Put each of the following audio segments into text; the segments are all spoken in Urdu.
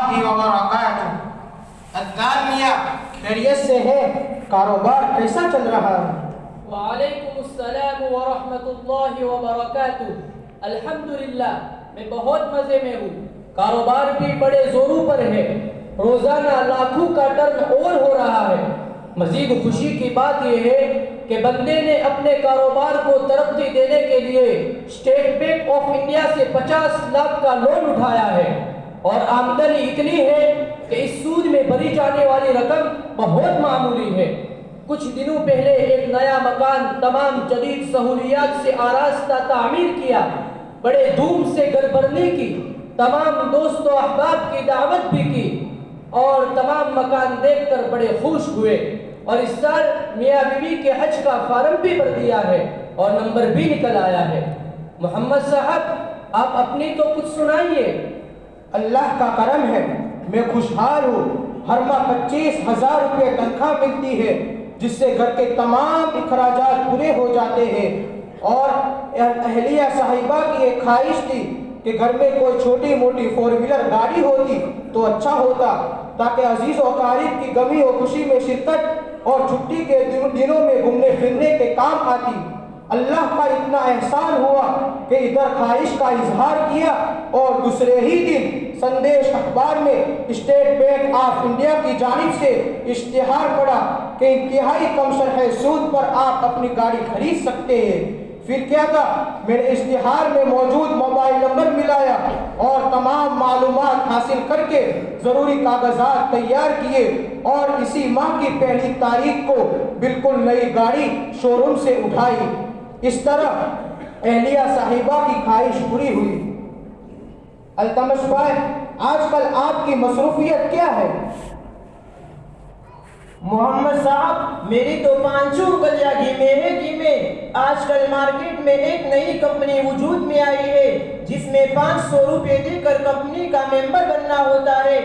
وبرکاتہ۔ عطار میاں خیریت سے ہے؟ کاروبار کیسا چل رہا ہے؟ وعلیکم السلام ورحمۃ اللہ وبرکاتہ۔ الحمدللہ میں بہت مزے میں ہوں، کاروبار بھی بڑے زوروں پر ہے، روزانہ لاکھوں کا ٹرن اوور ہو رہا ہے۔ مزید خوشی کی بات یہ ہے کہ بندے نے اپنے کاروبار کو ترقی دینے کے لیے اسٹیٹ بینک آف انڈیا سے 50 لاکھ کا لون اٹھایا ہے، اور آمدنی اتنی ہے کہ اس سود میں بھری جانے والی رقم بہت معمولی ہے۔ کچھ دنوں پہلے ایک نیا مکان تمام جدید سہولیات سے آراستہ تعمیر کیا، بڑے دھوم سے گھر بھرنے کی، تمام دوست و احباب کی دعوت بھی کی، اور تمام مکان دیکھ کر بڑے خوش ہوئے۔ اور اس سال میاں بیوی کے حج کا فارم بھی بھر دیا ہے اور نمبر بھی نکل آیا ہے۔ محمد صاحب، آپ اپنی تو کچھ سنائیے۔ اللہ کا کرم ہے، میں خوشحال ہوں۔ ہر ماہ 25,000 روپے تنخواہ ملتی ہے، جس سے گھر کے تمام اخراجات پورے ہو جاتے ہیں۔ اور اہلیہ صاحبہ کی ایک خواہش تھی کہ گھر میں کوئی چھوٹی موٹی 4 ویلر گاڑی ہوتی تو اچھا ہوتا، تاکہ عزیز و اقارب کی غمی و خوشی میں شرکت اور چھٹی کے دنوں میں گھومنے پھرنے کے کام آتی۔ اللہ کا اتنا احسان ہوا کہ ادھر خواہش کا اظہار کیا اور دوسرے ہی دن سندیش اخبار میں اسٹیٹ بینک آف انڈیا کی جانب سے اشتہار پڑا کہ انتہائی کم شرح سود پر آپ اپنی گاڑی خرید سکتے ہیں۔ پھر کیا تھا، میں نے اشتہار میں موجود موبائل نمبر ملایا اور تمام معلومات حاصل کر کے ضروری کاغذات تیار کیے، اور اسی ماہ کی 1 تاریخ کو بالکل نئی گاڑی شو روم سے اٹھائی۔ اس طرح اہلیہ صاحبہ کی خواہش پوری ہوئی۔ التمش بھائی، آج کل آپ کی مصروفیت کیا ہے؟ محمد صاحب، میری تو 5 انگلیاں گھیمے آج کل مارکیٹ میں ایک نئی کمپنی وجود میں آئی ہے، جس میں 500 روپے دے کر کمپنی کا ممبر بننا ہوتا ہے۔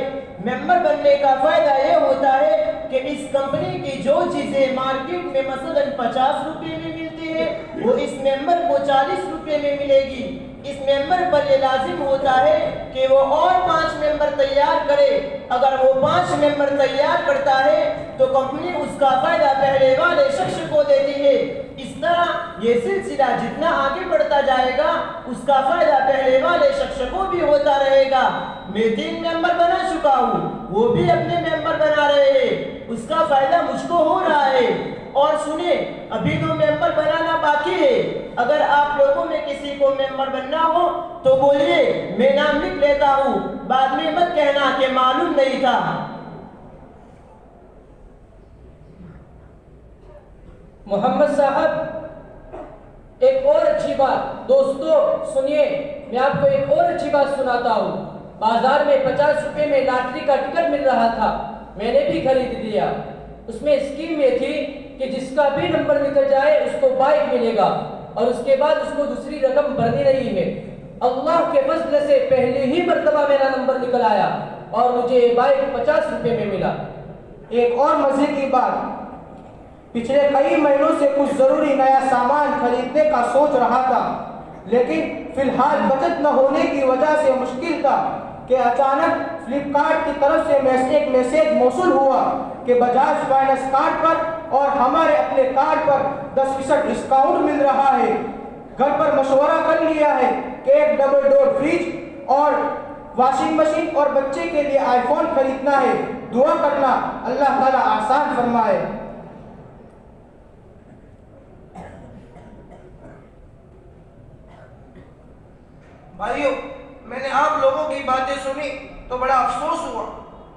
ممبر بننے کا فائدہ یہ ہوتا ہے کہ اس کمپنی کی جو چیزیں مارکیٹ میں مثلا 50 روپے میں ملتی ہے، وہ اس ممبر کو 40 روپے میں ملے گی۔ اس ممبر پر یہ لازم ہوتا ہے کہ وہ اور 5 ممبر تیار کرے۔ اگر وہ 5 ممبر تیار کرتا ہے تو کمپنی اس کا فائدہ پہلے والے شخص کو دیتی ہے۔ اس طرح یہ سلسلہ جتنا آگے بڑھتا جائے گا، اس کا فائدہ پہلے والے شخص کو بھی ہوتا رہے گا۔ میں 3 ممبر بنا چکا ہوں، وہ بھی اپنے ممبر بنا رہے ہیں، اس کا فائدہ مجھ کو ہو رہا ہے۔ اور سنیں، ابھی 2 ممبر بنانا باقی ہے۔ اگر آپ لوگوں میں کسی کو ممبر بننا ہو تو بولیے، میں نام لکھ لیتا ہوں، بعد میں مت کہنا کہ معلوم نہیں تھا۔ محمد صاحب، ایک اور اچھی بات، دوستو سنیے، میں آپ کو ایک اور اچھی بات سناتا ہوں۔ بازار میں 50 روپے میں لاٹری کا ٹکٹ مل رہا تھا، میں نے بھی خرید لیا۔ اس میں اسکیم یہ تھی کہ جس کا بھی نمبر نکل جائے اس کو بائک ملے گا، اور اس کے بعد اس کو دوسری رقم بھرنی نہیں ہے۔ اللہ کے فضل سے پہلی ہی مرتبہ میرا نمبر نکل آیا اور مجھے یہ بائک 50 روپے میں ملا۔ ایک اور مزے کی بات، پچھلے کئی مہینوں سے کچھ ضروری نیا سامان خریدنے کا سوچ رہا تھا، لیکن فی الحال بچت نہ ہونے کی وجہ سے مشکل تھا کہ اچانک فلپکارٹ کی طرف سے ایک میسیج موصول ہوا کہ بجاج فائنانس کارڈ پر اور ہمارے اپنے کارڈ پر 10% ڈسکاؤنٹ مل رہا ہے۔ گھر پر مشورہ کر لیا ہے کہ ایک ڈبل ڈور فریج اور واشنگ مشین اور بچے کے لیے آئی فون خریدنا ہے۔ دعا کرنا اللہ تعالیٰ آسان فرمائے۔ بھائیو، میں نے آپ لوگوں کی باتیں سنی تو بڑا افسوس ہوا۔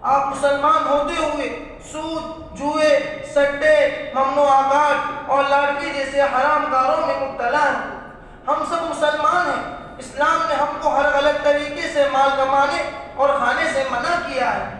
آپ مسلمان ہوتے ہوئے سود، جوئے، سٹے، ممنوعات اور لاٹری جیسے حرام کاروں میں مبتلا ہیں۔ ہم سب مسلمان ہیں، اسلام نے ہم کو ہر غلط طریقے سے مال کمانے اور کھانے سے منع کیا ہے۔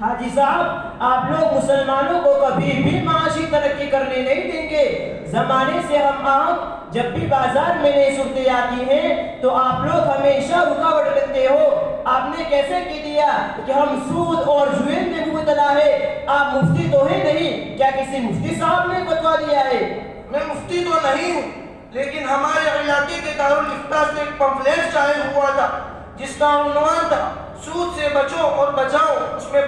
حاجی صاحب، آپ لوگ مسلمانوں کو کبھی بھی معاشی ترقی کرنے نہیں دیں گے۔ زمانے سے ہم جب بھی بازار میں نئی صورتیں آتی ہیں تو آپ لوگ ہمیشہ رکاوٹ بنتے ہو۔ آپ نے کیسے کہہ دیا کہ ہم سود اور جوئے میں مبتلا ہے؟ آپ مفتی تو ہیں نہیں، کیا کسی مفتی صاحب نے فتویٰ دیا ہے؟ میں مفتی تو نہیں ہوں، لیکن ہمارے علاقے کے دارالفتہ سے ایک پمفلیٹ شائع ہوا تھا جس کا عنوان تھا سود سے بچو اور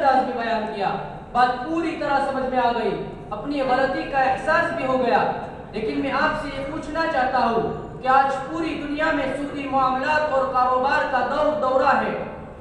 انداز میں بیان کیا، بات پوری طرح سمجھ میں آ گئی، اپنی غلطی کا احساس بھی ہو گیا۔ لیکن میں آپ سے یہ پوچھنا چاہتا ہوں کہ آج پوری دنیا میں سودی معاملات اور کاروبار کا دورہ ہے،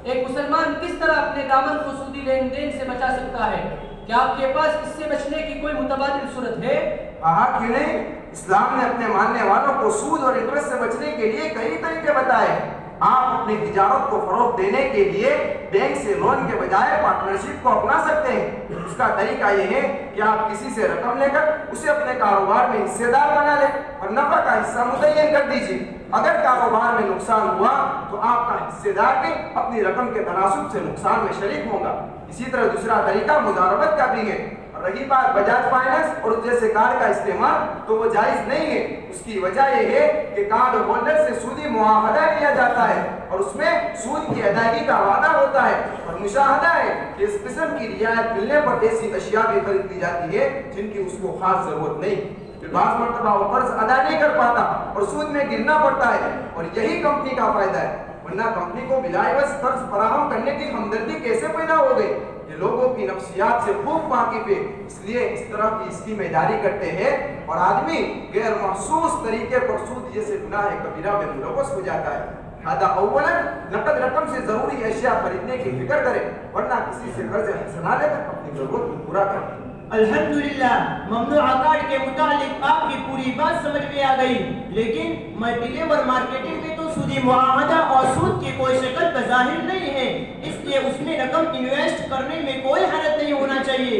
ایک مسلمان کس طرح اپنے دامن کو سودی لین دین سے بچا سکتا ہے؟ کیا آپ کے پاس اس سے بچنے کی کوئی متبادل صورت ہے؟ کیوں نہیں؟ اسلام نے اپنے ماننے والوں کو سود اور انٹرسٹ سے بچنے کے لیے کئی طریقے بتائے۔ آپ اپنی تجارت کو فروغ دینے کے لیے بینک سے لون کے بجائے پارٹنرشپ کو اپنا سکتے ہیں۔ اس کا طریقہ یہ ہے کہ آپ کسی سے رقم لے کر اسے اپنے کاروبار میں حصے دار بنا لیں اور نفع کا حصہ متعین کر دیجیے۔ اگر کاروبار میں نقصان ہوا تو آپ کا حصے دار بھی اپنی رقم کے تناسب سے نقصان میں شریک ہوگا۔ اسی طرح دوسرا طریقہ مضاربت کا بھی ہے۔ رہی بات بجاج فائنانس اور جیسے کارڈ کا استعمال، تو وہ جائز نہیں ہے۔ اس کی وجہ یہ ہے کہ کارڈ ہولڈر سے سودی معاہدہ لیا جاتا ہے اور اس میں سود کی ادائیگی کا وعدہ ہوتا ہے، اور مشاہدہ ہے کہ اس قسم کی رعایت ملنے پر ایسی اشیاء بھی خرید لی جاتی ہے جن کی اس کو خاص ضرورت نہیں۔ پھر بعض مرتبہ وہ قرض ادا نہیں کر پاتا اور سود میں گرنا پڑتا ہے، اور یہی کمپنی کا فائدہ ہے، ورنہ کمپنی کو بلا عوض قرض فراہم کرنے کی ہمدردی کیسے پیدا ہو گئی؟ یہ لوگوں کی نفسیات سے خوب واقف ہے، اس لیے اس طرح کی اسکیمیں جاری کرتے ہیں اور آدمی غیر محسوس طریقے پر سود جیسے گناہ کبیرہ میں ملوث ہو جاتا ہے۔ لہذا اولا نقد رقم سے ضروری اشیاء خریدنے کی فکر کریں، ورنہ کسی سے قرض حسنا لے کر اپنی ضرورت کو پورا کریں۔ الحمدللہ، ممنوع کارڈ کے متعلق آپ کی پوری بات سمجھ میں آ گئی، لیکن ملٹی لیول مارکیٹنگ میں تو سودی معاہدہ اور سود کی کوئی شکل بظاہر نہیں ہے، اس لیے اس میں رقم انویسٹ کرنے میں کوئی حرج نہیں ہونا چاہیے۔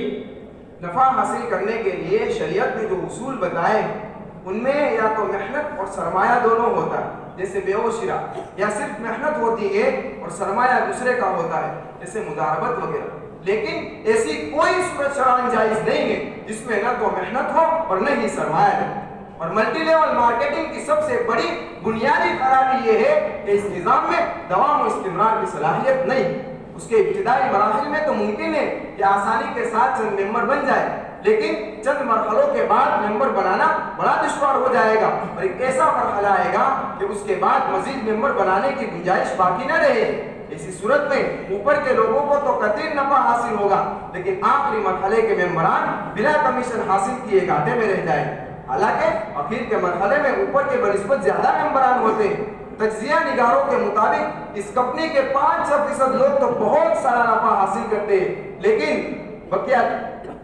نفع حاصل کرنے کے لیے شریعت نے جو اصول بتائے ان میں یا تو محنت اور سرمایہ دونوں ہوتا ہے، جیسے بیع و شراء، یا صرف محنت ہوتی ہے اور سرمایہ دوسرے کا ہوتا ہے، جیسے مضاربت وغیرہ۔ لیکن ایسی کوئی صورت شرعاً جائز نہیں ہے جس میں نہ تو محنت ہو اور نہ ہی سرمایہ ہو۔ اور ملٹی لیول مارکیٹنگ کی سب سے بڑی بنیادی خرابی یہ ہے کہ اس نظام میں دوام و استمرار کی صلاحیت نہیں۔ اس کے ابتدائی مراحل میں تو ممکن ہے کہ آسانی کے ساتھ چند ممبر بن جائے، لیکن چند مرحلوں کے بعد ممبر بنانا بڑا دشوار ہو جائے گا، اور ایک ایسا مرحلہ آئے گا کہ اس کے بعد مزید ممبر بنانے کی گنجائش باقی نہ رہے۔ اسی صورت میں اوپر کے لوگوں کو تو کثیر نفع حاصل ہوگا، لیکن آخری مرحلے کے ممبران بلا کمیشن حاصل کیے گھاٹے میں رہ جائیں۔ حالانکہ اخیر کے مرحلے میں اوپر کے بنسبت زیادہ ممبران ہوتے ہیں۔ تجزیہ نگاروں کے مطابق اس کمپنی کے 5% لوگ تو بہت سارا نفع حاصل کرتے ہیں، لیکن بقیہ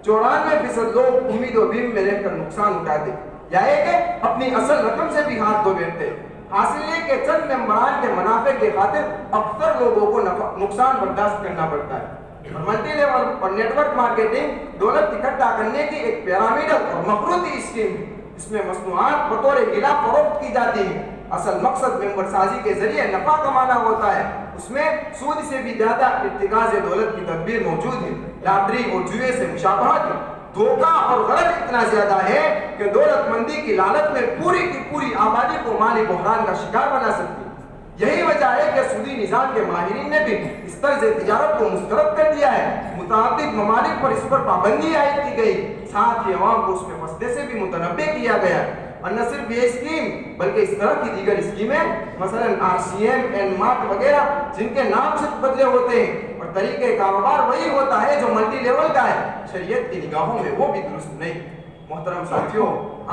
94% لوگ امید و بیم میں رہ کر نقصان اٹھاتے، یا ایک ہے اپنی اصل رقم سے بھی ہاتھ دھو بیٹھتے۔ حاصل یہ کہ چند ممبران کے منافع کے خاطر اکثر لوگوں کو نقصان برداشت کرنا پڑتا ہے۔ اور ملٹی لیول اور نیٹ ورک مارکیٹنگ دولت اکٹھا کرنے کی ایک پیرامڈل اور مخروطی اسکیم ہے۔ اس میں مصنوعات بطور غلہ فروخت کی جاتی ہیں، اصل مقصد ممبر سازی کے ذریعے نفع کمانا ہوتا ہے۔ اس میں سود سے بھی زیادہ ارتکاز دولت کی تدبیر موجود ہے، لاٹری اور جوئے سے مشابہت ہے۔ دھوکہ اور غرض اتنا زیادہ ہے کہ دولت مندی کی لالچ میں پوری کی پوری آبادی کو مالی بحران کا شکار بنا سکتی ہے۔ یہی وجہ ہے کہ سودی نظام کے ماہرین نے بھی اس طرز تجارت کو مسترد کر دیا ہے۔ متعدد ممالک پر اس پر پابندی عائد کی گئی، ساتھ ہی عوام کو اس میں پھنسنے سے بھی متنبع کیا گیا۔ اور نہ صرف یہ اسکیم بلکہ اس طرح کی دیگر اسکیمیں مثلا RCM اینڈ مارٹ وغیرہ جن کے نام سے بدلے ہوتے ہیں اور طریقہ کاروبار وہی ہوتا ہے جو ملٹی لیول کا ہے، شریعت کی نگاہوں میں وہ بھی درست نہیں۔ محترم ساتھیوں،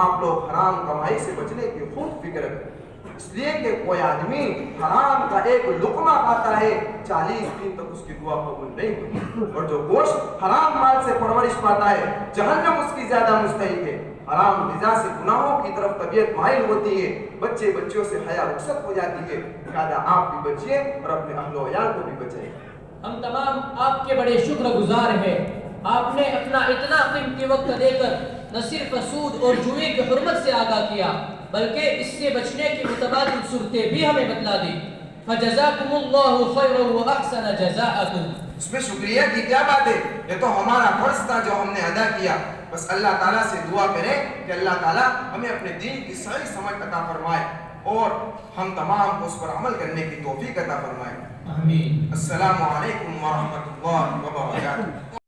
آپ لوگ حرام کمائی سے بچنے کی خوب فکر کریں، اس لیے کہ کوئی آدمی حرام کا ایک لقمہ کھاتا ہے 40 دن تک اس کی دعا قبول نہیں ہوتی، اور جو گوشت حرام مال سے پرورش پاتا ہے جہنم اس کی زیادہ مستحق ہے۔ حرام غذا سے گناہوں کی طرف طبیعت مائل ہوتی ہے، بچوں سے حیا رخصت ہو جاتی ہے۔ لہٰذا آپ بھی بچیے اور اپنے اہل و عیال کو بھی بچائیں۔ ہم تمام آپ کے بڑے شکر گزار ہیں، آپ نے اپنا اتنا قیمتی وقت دے کر نہ صرف سود اور جوئے کی حرمت سے آگاہ کیا بلکہ اس سے بچنے کی متبادل صورتیں بھی ہمیں بتلا دی۔ فجزاکم اللہ خیرا واحسن جزاءکم۔ اس میں شکریہ کی کیا بات ہے، یہ تو ہمارا فرض تھا جو ہم نے ادا کیا۔ بس اللہ تعالیٰ سے دعا کریں کہ اللہ تعالیٰ ہمیں اپنے دین کی صحیح سمجھ عطا فرمائے اور ہم تمام کو اس پر عمل کرنے کی توفیق عطا فرمائے۔ آمین۔ السلام علیکم ورحمۃ اللہ وبرکاتہ۔